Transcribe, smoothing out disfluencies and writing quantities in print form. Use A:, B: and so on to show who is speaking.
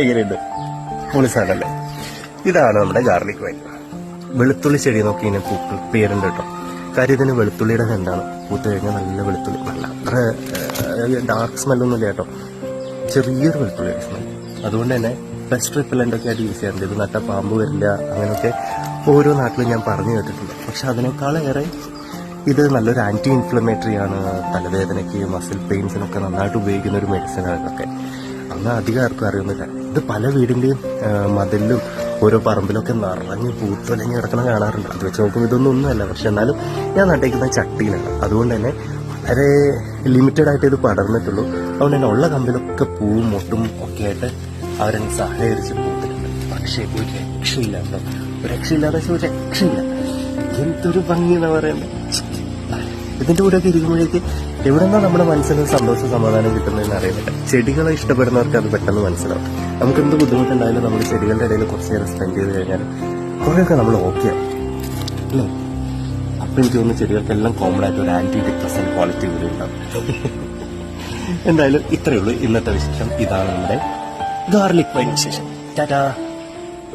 A: എങ്ങനെയുണ്ട്? മുളിസാനല്ലേ? ഇതാണ് നമ്മുടെ ഗാർലിക് വൈൻ. വെളുത്തുള്ളി ചെടി നോക്കി ഇങ്ങനെ പൂക്കൾ പേരുണ്ട് കേട്ടോ. കാര്യം ഇതിന് വെളുത്തുള്ളിയുടെ എന്താണ് പൂത്ത് കഴിഞ്ഞാൽ നല്ല വെളുത്തുള്ളി, നല്ല അത്ര ഡാർക്ക് സ്മെല്ലൊന്നും ഇല്ല കേട്ടോ, ചെറിയൊരു വെളുത്തുള്ളിയുടെ സ്മെൽ. അതുകൊണ്ട് തന്നെ പെസ്റ്റ് റിപ്പലൻ്റൊക്കെ ആയിട്ട് യൂസ് ചെയ്യാറുണ്ട്. ഇത് നട്ടാൽ പാമ്പ് വരില്ല അങ്ങനെയൊക്കെ ഓരോ നാട്ടിലും ഞാൻ പറഞ്ഞു കേട്ടിട്ടുണ്ട്. പക്ഷെ അതിനേക്കാളേറെ ഇത് നല്ലൊരു ആൻറ്റി ഇൻഫ്ലമേറ്ററി ആണ്. തലവേദനയ്ക്ക്, മസിൽ പെയിൻസിനൊക്കെ നന്നായിട്ട് ഉപയോഗിക്കുന്ന ഒരു മെഡിസിനാണ് ഇതൊക്കെ. അന്ന് അധികം ആർക്കും അറിയുന്നില്ല. ഇത് പല വീടിൻ്റെയും മതിലും ഓരോ പറമ്പിലൊക്കെ നിറഞ്ഞ് പൂത്തൊലഞ്ഞ് കിടക്കണം കാണാറുണ്ട്. അത് വെച്ച് നോക്കുമ്പോൾ ഇതൊന്നും ഒന്നുമല്ല. പക്ഷെ എന്നാലും ഞാൻ നട്ടേക്കുന്ന ചട്ടിയിലാണ്. അതുകൊണ്ട് തന്നെ വളരെ ലിമിറ്റഡ് ആയിട്ട് ഇത് പടർന്നിട്ടുള്ളൂ. അതുകൊണ്ട് തന്നെ ഉള്ള കമ്പിലൊക്കെ പൂവും മൊട്ടും ഒക്കെ ആയിട്ട് അവരെന്നെ സഹകരിച്ച് പൂത്തിട്ടുണ്ട്. പക്ഷേ ഒരു രക്ഷയില്ല കേട്ടോ, ഒരു രക്ഷയില്ലാതെ ഒരു രക്ഷയില്ല. എന്തൊരു ഭംഗി എന്ന് പറയുന്നത്. ഇതിന്റെ കൂടെയൊക്കെ ഇരിക്കുമ്പോഴേക്ക് എവിടെ നിന്നാണ് നമ്മുടെ മനസ്സിന് സന്തോഷ സമാധാനം കിട്ടുന്നതെന്ന് അറിയുന്നില്ല. ചെടികളെ ഇഷ്ടപ്പെടുന്നവർക്ക് അത് പെട്ടെന്ന് മനസ്സിലാവും. നമുക്ക് എന്ത് ബുദ്ധിമുട്ടുണ്ടായാലും നമ്മൾ ചെടികളുടെ ഇടയിൽ കുറച്ച് നേരം സ്പെൻഡ് ചെയ്ത് കഴിഞ്ഞാൽ കുറേയൊക്കെ നമ്മൾ ഓക്കെ ആവും അല്ലേ? അപ്പം എനിക്ക് തോന്നുന്നു ചെടികൾക്കെല്ലാം കോമൺ ആയിട്ട് ഒരു ആന്റി ഡിപ്രസൻ ക്വാളിറ്റി കൂടി ഉണ്ടാവും. എന്തായാലും ഇത്രയേ ഉള്ളൂ ഇന്നത്തെ വിശേഷം. ഇതാണ് നമ്മുടെ ഗാർലിക് വൈൻ വിശേഷം. ടാറ്റാ.